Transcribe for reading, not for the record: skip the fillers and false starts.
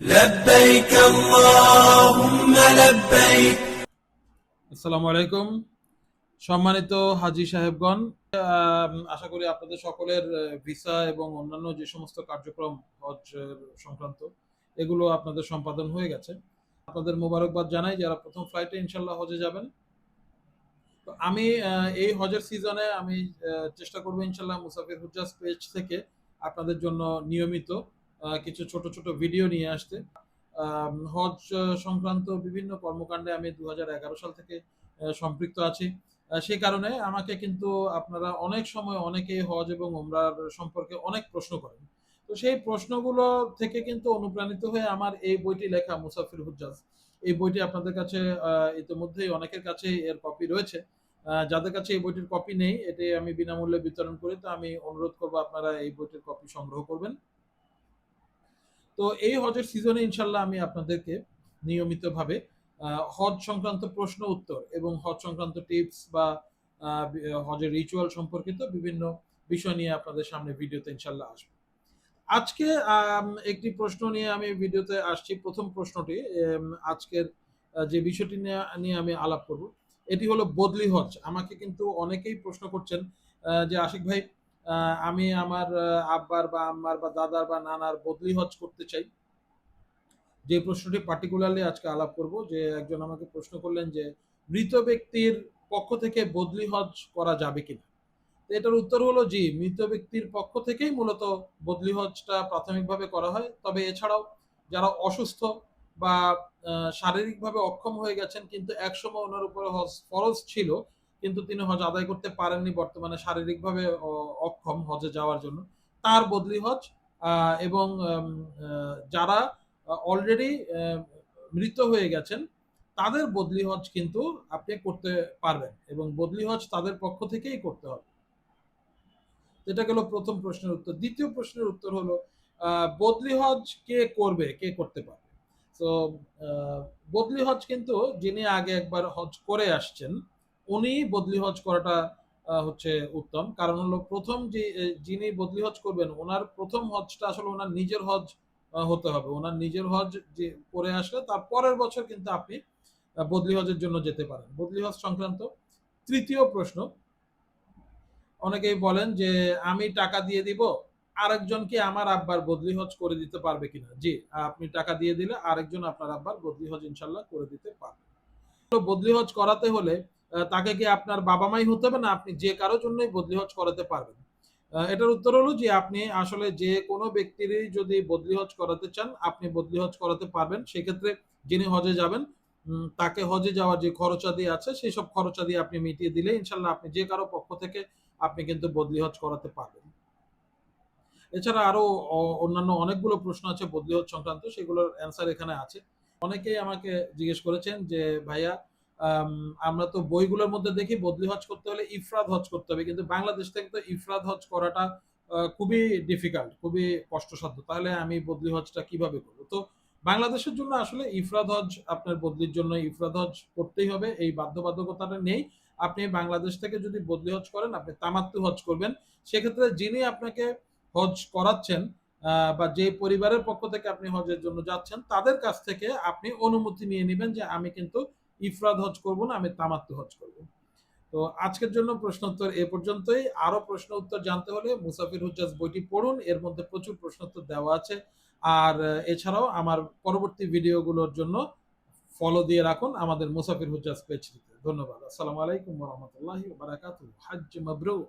لبيك اللهم لبيك। আসসালামু আলাইকুম সম্মানিত হাজী সাহেবগণ। আশা করি আপনাদের সকলের ভিসা এবং অন্যান্য যে সমস্ত কার্যক্রম হজ সংক্রান্ত এগুলো আপনাদের সম্পাদন হয়ে গেছে। আপনাদের মোবারকবাদ জানাই যারা প্রথম ফ্লাইটে ইনশাল্লাহ হজে যাবেন। তো আমি এই হজের সিজনে আমি চেষ্টা করবো ইনশাল্লাহ মুসাফির হুজ্জাজ পেজ থেকে আপনাদের জন্য নিয়মিত কিছু ছোট ছোট ভিডিও নিয়ে আসতে। হজ সংক্রান্ত বিভিন্ন কর্মকাণ্ডে আমি 2011 সাল থেকে সম্পৃক্ত আছি। সেই কারণে আমাকে কিন্তু আপনারা অনেক সময় অনেকেই হজ এবং ওমরার সম্পর্কে অনেক প্রশ্ন করেন। তো সেই প্রশ্নগুলো থেকে কিন্তু অনুপ্রাণিত হয়ে আমার এই বইটি লেখা মুসাফির হুজ্জাজ। এই বইটি আপনাদের কাছে ইতিমধ্যেই অনেকের কাছে এর কপি রয়েছে। যাদের কাছে এই বইটির কপি নেই এটি আমি বিনামূল্যে বিতরণ করি, তো আমি অনুরোধ করবো আপনারা এই বইটির কপি সংগ্রহ করবেন। তো এই হজের সিজনে ইনশাল্লাহ আমি আপনাদেরকে নিয়মিতভাবে হজ সংক্রান্ত প্রশ্ন উত্তর এবং হজ সংক্রান্ত টিপস বা হজের রিচুয়াল সম্পর্কিত বিভিন্ন বিষয় নিয়ে আপনাদের সামনে ভিডিওতে ইনশাল্লাহ আসবো। আজকে একটি প্রশ্ন নিয়ে আমি ভিডিওতে আসছি। প্রথম প্রশ্নটি আজকের যে বিষয়টি নিয়ে আমি আলাপ করব এটি হলো বদলি হজ। আমাকে কিন্তু অনেকেই প্রশ্ন করছেন যে আশিক ভাই, আমি আমার আব্বার বা আম্মার বা দাদার বা নানার বদলি হজ করতে চাই। যে প্রশ্নটি পার্টিকুলারলি আজকে আলাপ করব, যে একজন আমাকে প্রশ্ন করলেন যে মৃত ব্যক্তির পক্ষ থেকে বদলি হজ করা যাবে কিনা। তো এটার উত্তর হলো জি, মৃত ব্যক্তির পক্ষ থেকেই মূলত বদলি হজটা প্রাথমিকভাবে করা হয়। তবে এছাড়াও যারা অসুস্থ বা শারীরিকভাবে অক্ষম হয়ে গেছেন কিন্তু একসময় ওনার উপরে হজ ফরজ ছিল কিন্তু তিনি হজ আদায় করতে পারেননি, বর্তমানে শারীরিকভাবে অক্ষম হজে যাওয়ার জন্য, তার বদলি হজ। এবং যারা অলরেডি মৃত হয়ে গেছেন তাদের বদলি হজ কিন্তু আপনি করতে পারবেন এবং বদলি হজ তাদের পক্ষ থেকেই করতে হবে। এটা গেল প্রথম প্রশ্নের উত্তর। দ্বিতীয় প্রশ্নের উত্তর হলো বদলি হজ কে করবে, কে করতে পারবে। তো বদলি হজ কিন্তু যিনি আগে একবার হজ করে আসছেন উনি বদলি হজ করাটা হচ্ছে উত্তম। কারণ হলো প্রথম যে যিনি বদলি হজ করবেন ওনার প্রথম হজটা আসলে ওনার নিজের হজ হতে হবে। ওনার নিজের হজ যে করে আসলে তার পরের বছর কিন্তু আপনি বদলি হজের জন্য যেতে পারেন। বদলি হজ সংক্রান্ত তৃতীয় প্রশ্ন, অনেকেই বলেন যে আমি টাকা দিয়ে দিব, আরেকজন কি আমার আব্বার বদলি হজ করে দিতে পারবে কিনা। জি, আপনি টাকা দিয়ে দিলে আরেকজন আপনার আব্বার বদলি হজ ইনশাল্লাহ করে দিতে পারবে। তো বদলি হজ করাতে হলে তাকে কি আপনার বাবা মাই হতে হবে, না আপনি যে কারোর জন্যই বদলি হজ করাতে পারবেন। এটার উত্তর হলো যে আপনি আসলে যে কোনো ব্যক্তিরই যদি বদলি হজ করাতে চান আপনি বদলি হজ করাতে পারবেন। সেক্ষেত্রে যিনি হজে যাবেন তাকে হজে যাওয়ার যে খরচাদি আছে সেই সব খরচাদি আপনি মিটিয়ে দিলে ইনশাল্লাহ আপনি যে কারো পক্ষ থেকে আপনি কিন্তু বদলি হজ করাতে পারবেন। এছাড়া আরো অন্যান্য অনেকগুলো প্রশ্ন আছে বদলি হজ সংক্রান্ত, সেগুলোর অ্যান্সার এখানে আছে। অনেকেই আমাকে জিজ্ঞেস করেছেন যে ভাইয়া, আমরা তো বইগুলোর মধ্যে দেখি বদলি হজ করতে হলে ইফরাদ হজ করতে হবে, কিন্তু বাংলাদেশ থেকে তো ইফরাদ হজ করাটা খুবই ডিফিকাল্ট, খুবই কষ্টসাধ্য। তাহলে আমি বদলি হজটা কিভাবে করবো? তো বাংলাদেশের জন্য আসলে ইফরাদ হজ আপনার বদলির জন্য ইফরাদ হজ করতেই হবে, এই বাধ্যবাধকতাটা নেই। আপনি বাংলাদেশ থেকে যদি বদলি হজ করেন আপনি তামাত্তু হজ করবেন। সেক্ষেত্রে যিনি আপনাকে হজ করাচ্ছেন বা যে পরিবারের পক্ষ থেকে আপনি হজের জন্য যাচ্ছেন তাদের কাছ থেকে আপনি অনুমতি নিয়ে নেবেন যে আমি কিন্তু ইফরাদ হজ করব না, আমি তামাত্তু হজ করব। তো আজকের জন্য প্রশ্ন উত্তর এ পর্যন্তই। আরো প্রশ্ন উত্তর জানতে হলে মুসাফির হুজ্জাজ বইটি পড়ুন, এর মধ্যে প্রচুর প্রশ্ন উত্তর দেওয়া আছে। আর এছাড়াও আমার পরবর্তী ভিডিওগুলোর জন্য ফলো দিয়ে রাখুন আমাদের মুসাফির হুজ্জাজ পেজটিতে। ধন্যবাদ। আসসালামু আলাইকুম ওয়া রাহমাতুল্লাহি ওয়া বারাকাতুহু। হজ্জ মাবরুর।